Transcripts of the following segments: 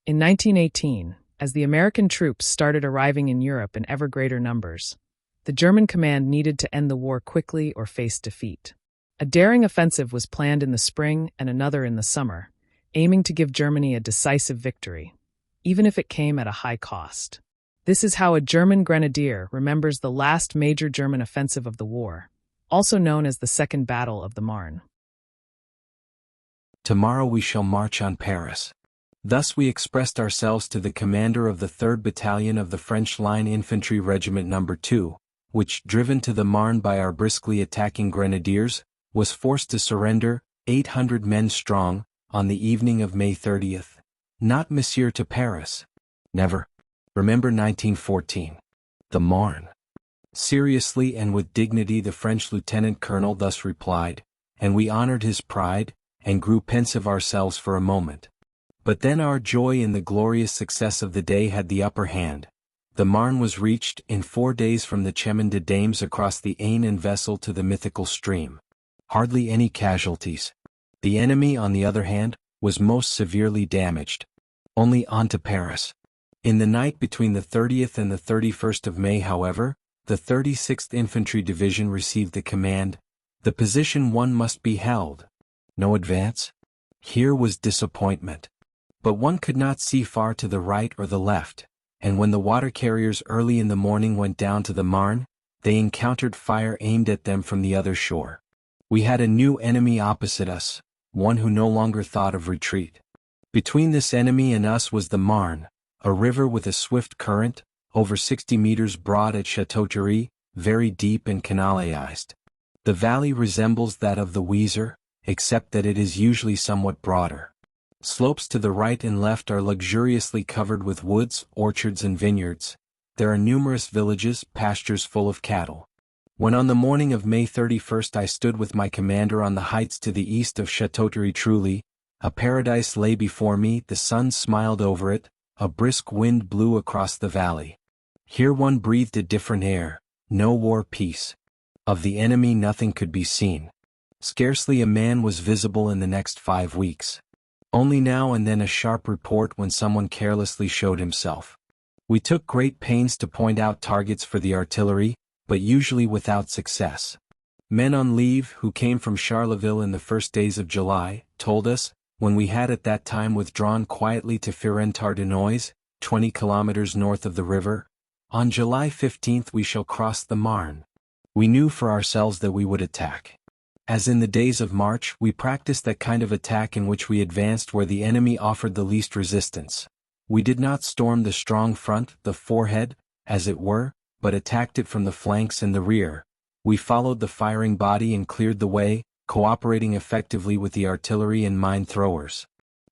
In 1918, as the American troops started arriving in Europe in ever greater numbers, the German command needed to end the war quickly or face defeat. A daring offensive was planned in the spring and another in the summer, aiming to give Germany a decisive victory, even if it came at a high cost. This is how a German grenadier remembers the last major German offensive of the war, also known as the Second Battle of the Marne. Tomorrow we shall march on Paris. Thus we expressed ourselves to the commander of the 3rd Battalion of the French Line Infantry Regiment No. 2, which, driven to the Marne by our briskly attacking grenadiers, was forced to surrender, 800 men strong, on the evening of May 30th. Not Monsieur to Paris. Never. Remember 1914. The Marne. Seriously and with dignity the French lieutenant colonel thus replied, and we honored his pride, and grew pensive ourselves for a moment. But then our joy in the glorious success of the day had the upper hand. The Marne was reached in 4 days from the Chemin des Dames across the Aisne in vessel to the mythical stream. Hardly any casualties. The enemy, on the other hand, was most severely damaged. Only on to Paris. In the night between the 30th and the 31st of May, however, the 36th Infantry Division received the command, "The position 1 must be held." No advance? Here was disappointment. But one could not see far to the right or the left, and when the water carriers early in the morning went down to the Marne, they encountered fire aimed at them from the other shore. We had a new enemy opposite us, one who no longer thought of retreat. Between this enemy and us was the Marne, a river with a swift current, over 60 meters broad at Château-Thierry, very deep and canalized. The valley resembles that of the Weser, except that it is usually somewhat broader. Slopes to the right and left are luxuriously covered with woods, orchards and vineyards. There are numerous villages, pastures full of cattle. When on the morning of May 31st I stood with my commander on the heights to the east of Château-Thierry, truly, a paradise lay before me, the sun smiled over it, a brisk wind blew across the valley. Here one breathed a different air, no war peace. Of the enemy nothing could be seen. Scarcely a man was visible in the next 5 weeks. Only now and then a sharp report when someone carelessly showed himself. We took great pains to point out targets for the artillery, but usually without success. Men on leave, who came from Charleville in the first days of July, told us, when we had at that time withdrawn quietly to Firentardenois, 20 kilometers north of the river, "On July 15th we shall cross the Marne." We knew for ourselves that we would attack. As in the days of March, we practiced that kind of attack in which we advanced where the enemy offered the least resistance. We did not storm the strong front, the forehead, as it were, but attacked it from the flanks and the rear. We followed the firing body and cleared the way, cooperating effectively with the artillery and mine throwers.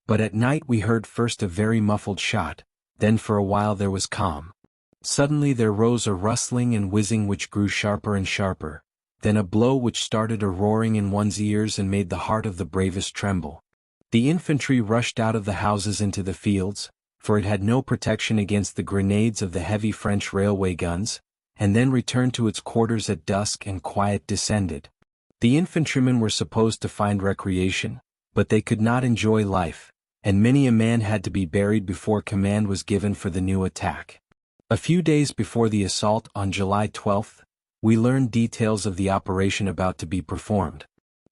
But at night we heard first a very muffled shot, then for a while there was calm. Suddenly there rose a rustling and whizzing which grew sharper and sharper. Then a blow which started a roaring in one's ears and made the heart of the bravest tremble. The infantry rushed out of the houses into the fields, for it had no protection against the grenades of the heavy French railway guns, and then returned to its quarters at dusk and quiet descended. The infantrymen were supposed to find recreation, but they could not enjoy life, and many a man had to be buried before command was given for the new attack. A few days before the assault on July 12th, we learned details of the operation about to be performed.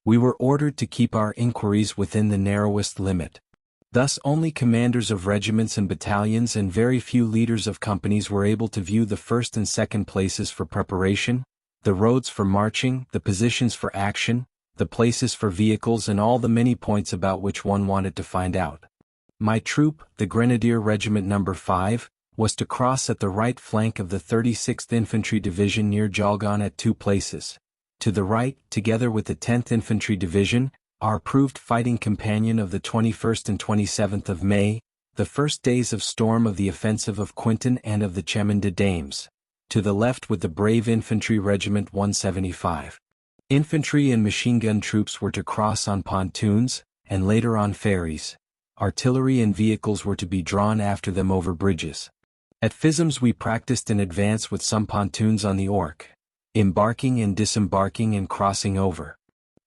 We were ordered to keep our inquiries within the narrowest limit. Thus only commanders of regiments and battalions and very few leaders of companies were able to view the first and second places for preparation, the roads for marching, the positions for action, the places for vehicles and all the many points about which one wanted to find out. My troop, the Grenadier Regiment No. 5, was to cross at the right flank of the 36th Infantry Division near Jalgon at 2 places. To the right, together with the 10th Infantry Division, our proved fighting companion of the 21st and 27th of May, the first days of storm of the offensive of Quintin and of the Chemin des Dames. To the left with the brave Infantry Regiment 175. Infantry and machine gun troops were to cross on pontoons, and later on ferries. Artillery and vehicles were to be drawn after them over bridges. At Fismes we practiced in advance with some pontoons on the Ourcq, embarking and disembarking and crossing over.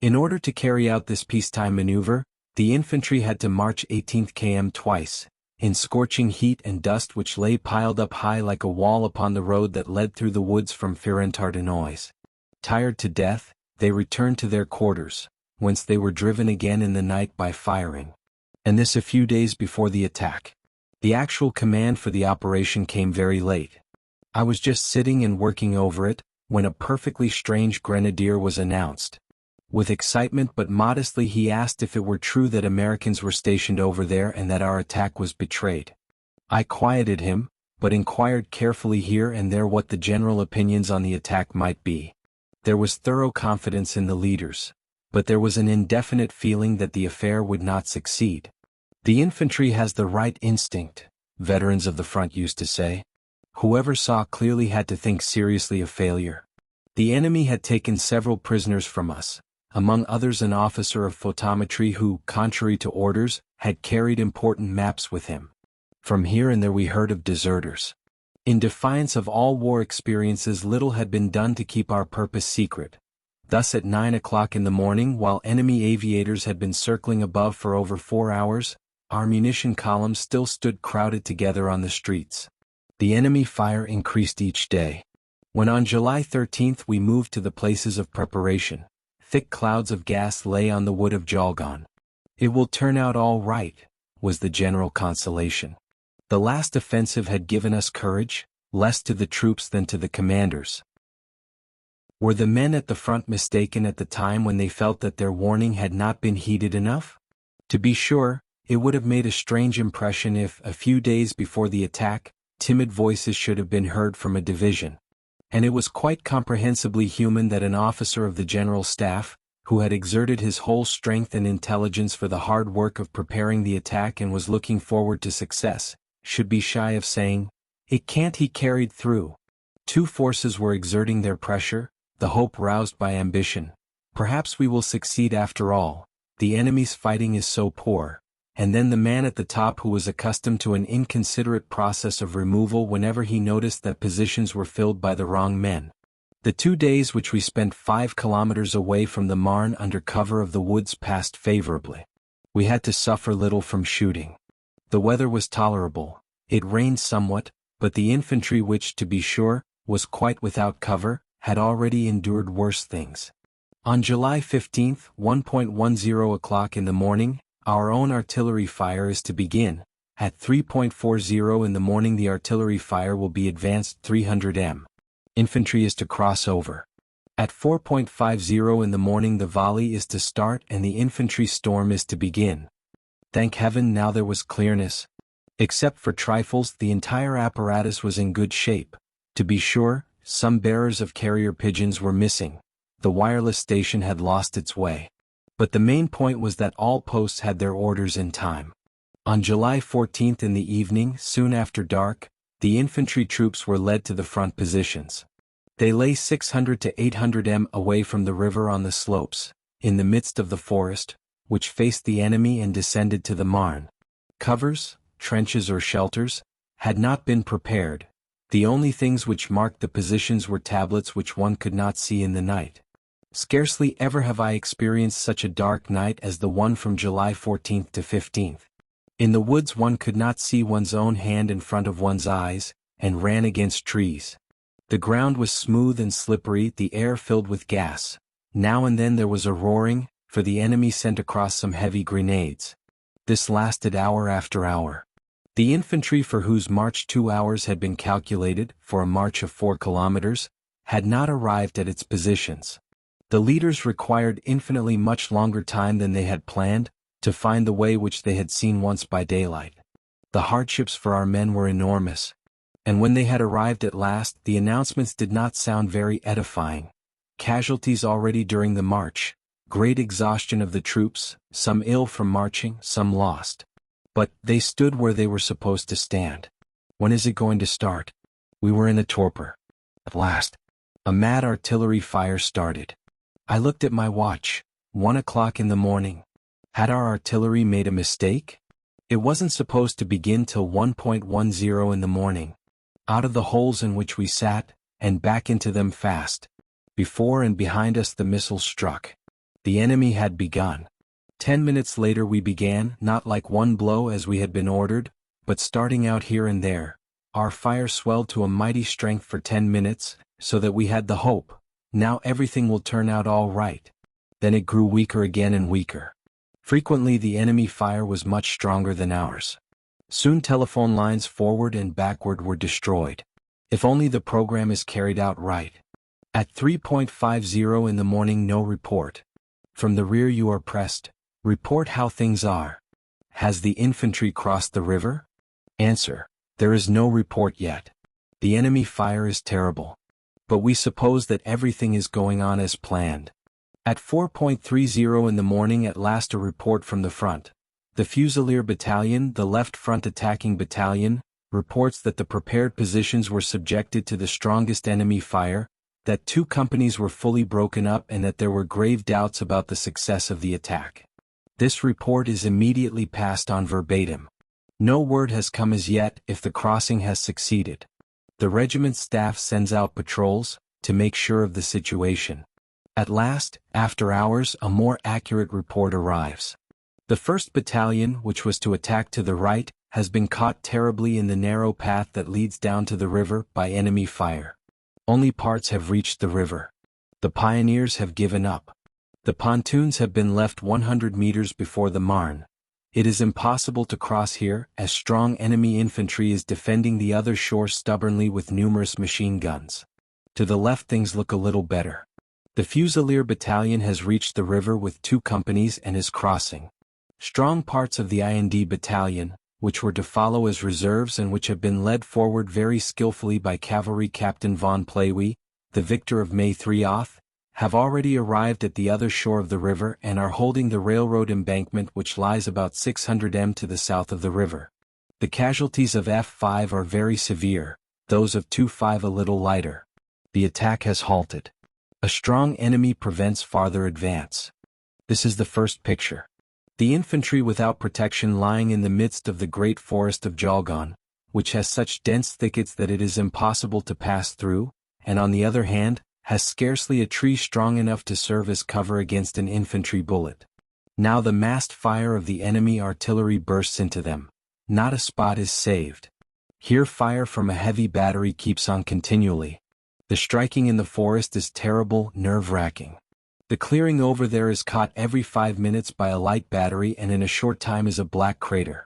In order to carry out this peacetime maneuver, the infantry had to march 18th km twice, in scorching heat and dust which lay piled up high like a wall upon the road that led through the woods from Ferentardenois. Tired to death, they returned to their quarters, whence they were driven again in the night by firing. And this a few days before the attack. The actual command for the operation came very late. I was just sitting and working over it, when a perfectly strange grenadier was announced. With excitement but modestly he asked if it were true that Americans were stationed over there and that our attack was betrayed. I quieted him, but inquired carefully here and there what the general opinions on the attack might be. There was thorough confidence in the leaders, but there was an indefinite feeling that the affair would not succeed. The infantry has the right instinct, veterans of the front used to say. Whoever saw clearly had to think seriously of failure. The enemy had taken several prisoners from us, among others an officer of photometry who, contrary to orders, had carried important maps with him. From here and there we heard of deserters. In defiance of all war experiences, little had been done to keep our purpose secret. Thus at 9 o'clock in the morning, while enemy aviators had been circling above for over 4 hours, our munition columns still stood crowded together on the streets. The enemy fire increased each day. When on July 13th we moved to the places of preparation, thick clouds of gas lay on the wood of Jalgon. It will turn out all right, was the general consolation. The last offensive had given us courage, less to the troops than to the commanders. Were the men at the front mistaken at the time when they felt that their warning had not been heeded enough? To be sure, it would have made a strange impression if, a few days before the attack, timid voices should have been heard from a division. And it was quite comprehensibly human that an officer of the General Staff, who had exerted his whole strength and intelligence for the hard work of preparing the attack and was looking forward to success, should be shy of saying, "It can't be carried through." Two forces were exerting their pressure, the hope roused by ambition. Perhaps we will succeed after all, the enemy's fighting is so poor. And then the man at the top who was accustomed to an inconsiderate process of removal whenever he noticed that positions were filled by the wrong men. The 2 days which we spent 5 kilometers away from the Marne under cover of the woods passed favorably. We had to suffer little from shooting. The weather was tolerable, it rained somewhat, but the infantry which, to be sure, was quite without cover, had already endured worse things. On July 15th, 1:10 o'clock in the morning, our own artillery fire is to begin. At 3:40 in the morning the artillery fire will be advanced 300 m. Infantry is to cross over. At 4:50 in the morning the volley is to start and the infantry storm is to begin. Thank heaven now there was clearness. Except for trifles, the entire apparatus was in good shape. To be sure, some bearers of carrier pigeons were missing. The wireless station had lost its way. But the main point was that all posts had their orders in time. On July 14th in the evening, soon after dark, the infantry troops were led to the front positions. They lay 600 to 800 m away from the river on the slopes, in the midst of the forest, which faced the enemy and descended to the Marne. Covers, trenches or shelters, had not been prepared. The only things which marked the positions were tablets which one could not see in the night. Scarcely ever have I experienced such a dark night as the one from July 14th to 15th. In the woods one could not see one's own hand in front of one's eyes, and ran against trees. The ground was smooth and slippery, the air filled with gas. Now and then there was a roaring, for the enemy sent across some heavy grenades. This lasted hour after hour. The infantry, for whose march 2 hours had been calculated, for a march of 4 kilometers, had not arrived at its positions. The leaders required infinitely much longer time than they had planned, to find the way which they had seen once by daylight. The hardships for our men were enormous. And when they had arrived at last, the announcements did not sound very edifying. Casualties already during the march, great exhaustion of the troops, some ill from marching, some lost. But they stood where they were supposed to stand. When is it going to start? We were in a torpor. At last, a mad artillery fire started. I looked at my watch, 1 o'clock in the morning. Had our artillery made a mistake? It wasn't supposed to begin till 1:10 in the morning. Out of the holes in which we sat, and back into them fast. Before and behind us the missiles struck. The enemy had begun. 10 minutes later we began, not like one blow as we had been ordered, but starting out here and there, our fire swelled to a mighty strength for 10 minutes, so that we had the hope, now everything will turn out all right. Then it grew weaker again and weaker. Frequently the enemy fire was much stronger than ours. Soon telephone lines forward and backward were destroyed. If only the program is carried out right. At 3:50 in the morning, no report. From the rear you are pressed. Report how things are. Has the infantry crossed the river? Answer: there is no report yet. The enemy fire is terrible. But we suppose that everything is going on as planned. At 4:30 in the morning at last a report from the front. The Fusilier Battalion, the left front attacking battalion, reports that the prepared positions were subjected to the strongest enemy fire, that 2 companies were fully broken up and that there were grave doubts about the success of the attack. This report is immediately passed on verbatim. No word has come as yet if the crossing has succeeded. The regiment staff sends out patrols to make sure of the situation. At last, after hours, a more accurate report arrives. The 1st Battalion, which was to attack to the right, has been caught terribly in the narrow path that leads down to the river by enemy fire. Only parts have reached the river. The pioneers have given up. The pontoons have been left 100 meters before the Marne. It is impossible to cross here, as strong enemy infantry is defending the other shore stubbornly with numerous machine guns. To the left things look a little better. The Fusilier Battalion has reached the river with 2 companies and is crossing. Strong parts of the IND Battalion, which were to follow as reserves and which have been led forward very skillfully by Cavalry Captain von Plehwe, the victor of May 3 have already arrived at the other shore of the river and are holding the railroad embankment which lies about 600 m to the south of the river. The casualties of F5 are very severe, those of 2-5 a little lighter. The attack has halted. A strong enemy prevents farther advance. This is the first picture. The infantry without protection lying in the midst of the great forest of Jalgon, which has such dense thickets that it is impossible to pass through, and on the other hand, has scarcely a tree strong enough to serve as cover against an infantry bullet. Now the massed fire of the enemy artillery bursts into them. Not a spot is saved. Here fire from a heavy battery keeps on continually. The striking in the forest is terrible, nerve-wracking. The clearing over there is caught every 5 minutes by a light battery and in a short time is a black crater.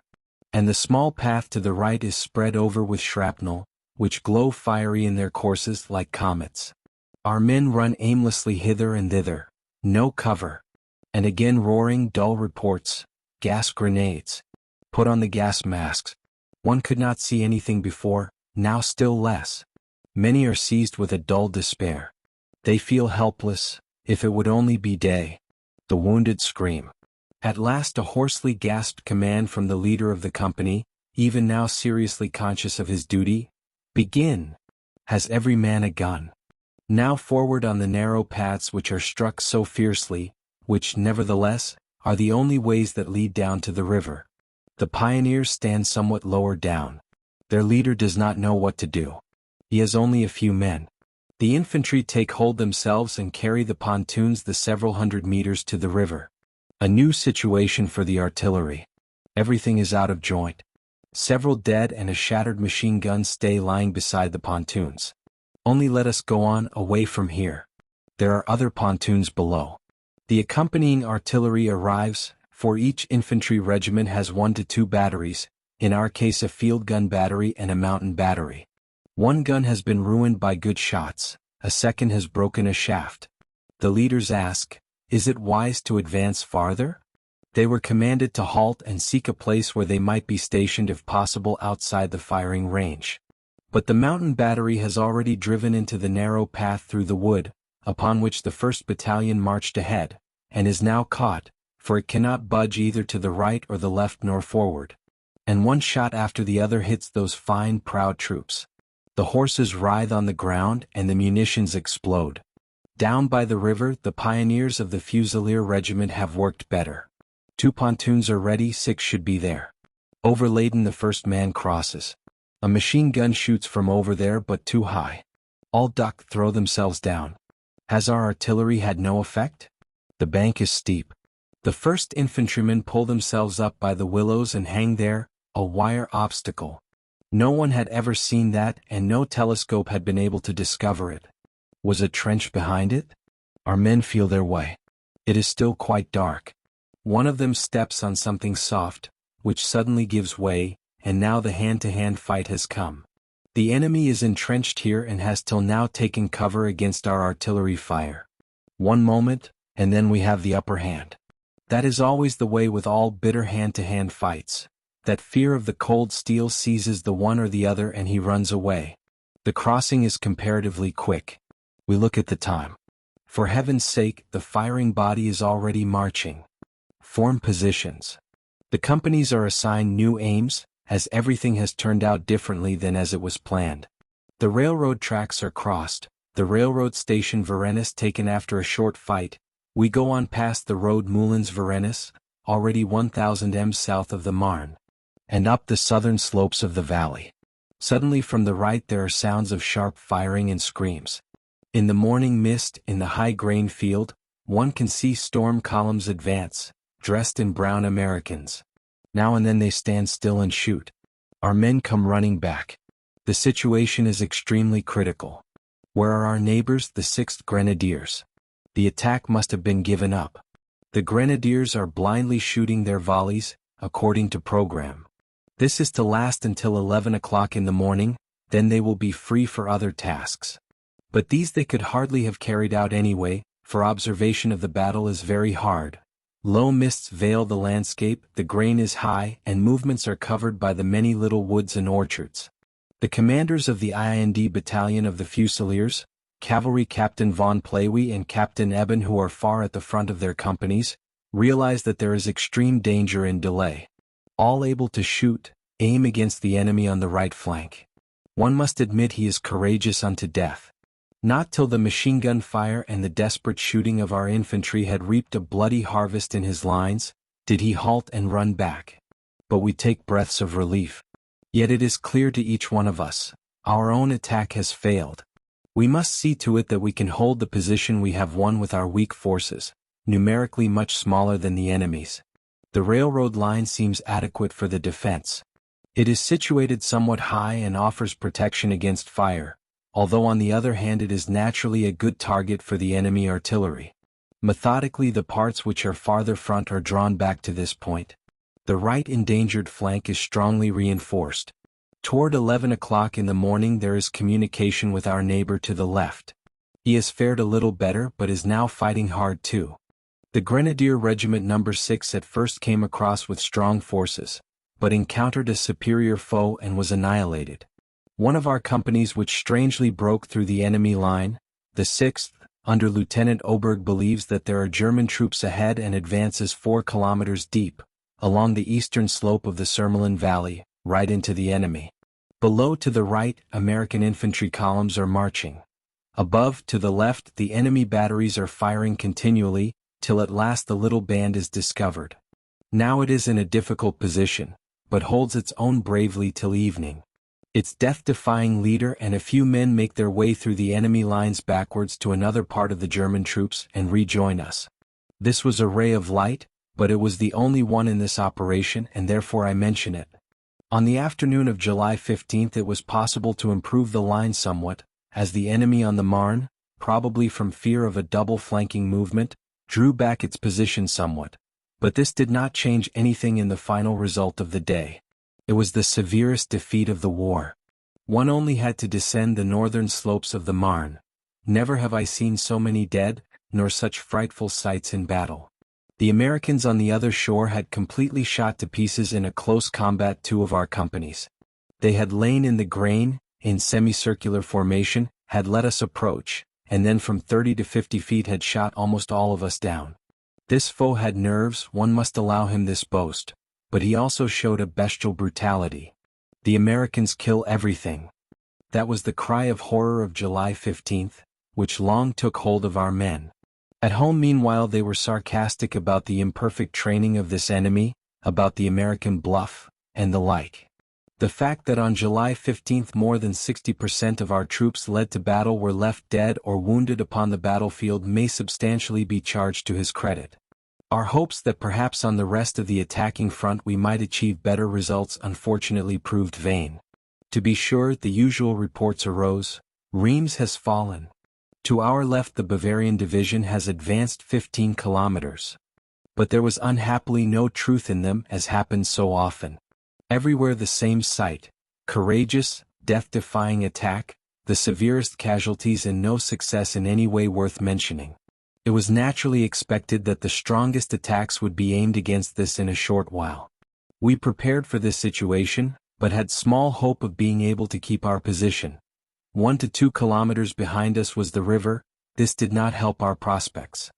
And the small path to the right is spread over with shrapnel, which glow fiery in their courses like comets. Our men run aimlessly hither and thither, no cover. And again roaring dull reports, gas grenades. Put on the gas masks. One could not see anything before, now still less. Many are seized with a dull despair. They feel helpless. If it would only be day. The wounded scream. At last a hoarsely gasped command from the leader of the company, even now seriously conscious of his duty. Begin! Has every man a gun? Now forward on the narrow paths which are struck so fiercely, which, nevertheless, are the only ways that lead down to the river. The pioneers stand somewhat lower down. Their leader does not know what to do. He has only a few men. The infantry take hold themselves and carry the pontoons the several hundred meters to the river. A new situation for the artillery. Everything is out of joint. Several dead and a shattered machine gun stay lying beside the pontoons. Only let us go on, away from here. There are other pontoons below. The accompanying artillery arrives, for each infantry regiment has 1 to 2 batteries, in our case a field gun battery and a mountain battery. 1 gun has been ruined by good shots, a second has broken a shaft. The leaders ask, is it wise to advance farther? They were commanded to halt and seek a place where they might be stationed if possible outside the firing range. But the mountain battery has already driven into the narrow path through the wood, upon which the 1st Battalion marched ahead, and is now caught, for it cannot budge either to the right or the left nor forward. And one shot after the other hits those fine, proud troops. The horses writhe on the ground and the munitions explode. Down by the river, the pioneers of the Fusilier Regiment have worked better. 2 pontoons are ready, 6 should be there. Overladen, the first man crosses. A machine gun shoots from over there but too high. All duck, throw themselves down. Has our artillery had no effect? The bank is steep. The first infantrymen pull themselves up by the willows and hang there, A wire obstacle. No one had ever seen that, and no telescope had been able to discover it. Was a trench behind it? Our men feel their way. It is still quite dark. One of them steps on something soft, which suddenly gives way, and now the hand-to-hand fight has come. The enemy is entrenched here and has till now taken cover against our artillery fire. One moment, and then we have the upper hand. That is always the way with all bitter hand-to-hand fights. That fear of the cold steel seizes the one or the other and he runs away. The crossing is comparatively quick. We look at the time. For heaven's sake, the firing body is already marching. Form positions. The companies are assigned new aims, as everything has turned out differently than as it was planned. The railroad tracks are crossed, the railroad station Varennes taken after a short fight. We go on past the road Moulins-Varennes, already 1,000 m south of the Marne, and up the southern slopes of the valley. Suddenly from the right there are sounds of sharp firing and screams. In the morning mist, in the high grain field, one can see storm columns advance, dressed in brown Americans. Now and then they stand still and shoot. Our men come running back. The situation is extremely critical. Where are our neighbors, the 6th Grenadiers? The attack must have been given up. The Grenadiers are blindly shooting their volleys, according to program. This is to last until 11 o'clock in the morning, then they will be free for other tasks. But these they could hardly have carried out anyway, for observation of the battle is very hard. Low mists veil the landscape, the grain is high, and movements are covered by the many little woods and orchards. The commanders of the IND Battalion of the Fusiliers, Cavalry Captain von Plehwe and Captain Eben, who are far at the front of their companies, realize that there is extreme danger in delay. All able to shoot, aim against the enemy on the right flank. One must admit he is courageous unto death. Not till the machine gun fire and the desperate shooting of our infantry had reaped a bloody harvest in his lines, did he halt and run back. But we take breaths of relief. Yet it is clear to each one of us, our own attack has failed. We must see to it that we can hold the position we have won with our weak forces, numerically much smaller than the enemy's. The railroad line seems adequate for the defense. It is situated somewhat high and offers protection against fire, although on the other hand it is naturally a good target for the enemy artillery. Methodically the parts which are farther front are drawn back to this point. The right endangered flank is strongly reinforced. Toward 11 o'clock in the morning there is communication with our neighbor to the left. He has fared a little better but is now fighting hard too. The Grenadier Regiment No. 6 at first came across with strong forces, but encountered a superior foe and was annihilated. One of our companies which strangely broke through the enemy line, the 6th, under Lieutenant Oberg, believes that there are German troops ahead and advances 4 kilometers deep, along the eastern slope of the Surmelin Valley, right into the enemy. Below to the right, American infantry columns are marching. Above, to the left, the enemy batteries are firing continually, till at last the little band is discovered. Now it is in a difficult position, but holds its own bravely till evening. Its death-defying leader and a few men make their way through the enemy lines backwards to another part of the German troops and rejoin us. This was a ray of light, but it was the only one in this operation and therefore I mention it. On the afternoon of July 15th it was possible to improve the line somewhat, as the enemy on the Marne, probably from fear of a double flanking movement, drew back its position somewhat, but this did not change anything in the final result of the day. It was the severest defeat of the war. One only had to descend the northern slopes of the Marne. Never have I seen so many dead, nor such frightful sights in battle. The Americans on the other shore had completely shot to pieces in a close combat 2 of our companies. They had lain in the grain, in semicircular formation, had let us approach, and then from 30 to 50 feet had shot almost all of us down. This foe had nerves, one must allow him this boast, but he also showed a bestial brutality. The Americans kill everything. That was the cry of horror of July 15th, which long took hold of our men. At home meanwhile they were sarcastic about the imperfect training of this enemy, about the American bluff, and the like. The fact that on July 15th more than 60% of our troops led to battle were left dead or wounded upon the battlefield may substantially be charged to his credit. Our hopes that perhaps on the rest of the attacking front we might achieve better results unfortunately proved vain. To be sure, the usual reports arose: Reims has fallen. To our left the Bavarian division has advanced 15 kilometers. But there was unhappily no truth in them, as happens so often. Everywhere the same sight: courageous, death-defying attack, the severest casualties and no success in any way worth mentioning. It was naturally expected that the strongest attacks would be aimed against this in a short while. We prepared for this situation, but had small hope of being able to keep our position. 1 to 2 kilometers behind us was the river. This did not help our prospects.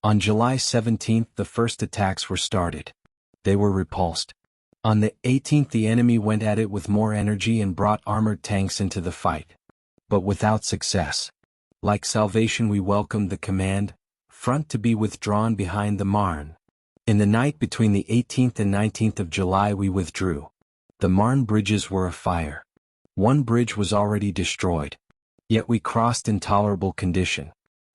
On July 17th the first attacks were started. They were repulsed. On the 18th the enemy went at it with more energy and brought armored tanks into the fight. But without success. Like salvation we welcomed the command front to be withdrawn behind the Marne. In the night between the 18th and 19th of July we withdrew. The Marne bridges were afire. One bridge was already destroyed. Yet we crossed in tolerable condition.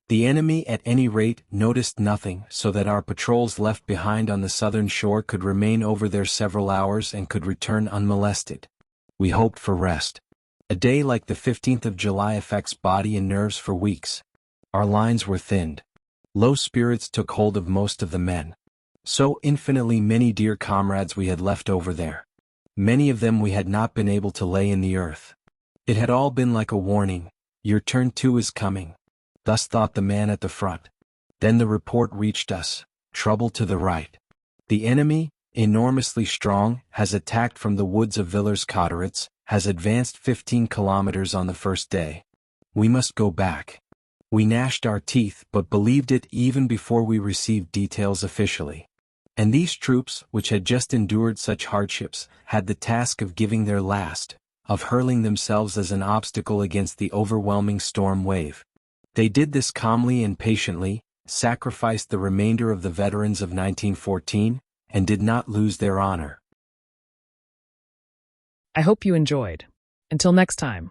The enemy at any rate noticed nothing, so that our patrols left behind on the southern shore could remain over there several hours and could return unmolested. We hoped for rest. A day like the 15th of July affects body and nerves for weeks. Our lines were thinned. Low spirits took hold of most of the men. So infinitely many dear comrades we had left over there. Many of them we had not been able to lay in the earth. It had all been like a warning: your turn too is coming. Thus thought the man at the front. Then the report reached us: trouble to the right. The enemy, enormously strong, has attacked from the woods of Villers-Cotterets, has advanced 15 kilometers on the first day. We must go back. We gnashed our teeth but believed it even before we received details officially. And these troops, which had just endured such hardships, had the task of giving their last, of hurling themselves as an obstacle against the overwhelming storm wave. They did this calmly and patiently, sacrificed the remainder of the veterans of 1914, and did not lose their honor. I hope you enjoyed. Until next time.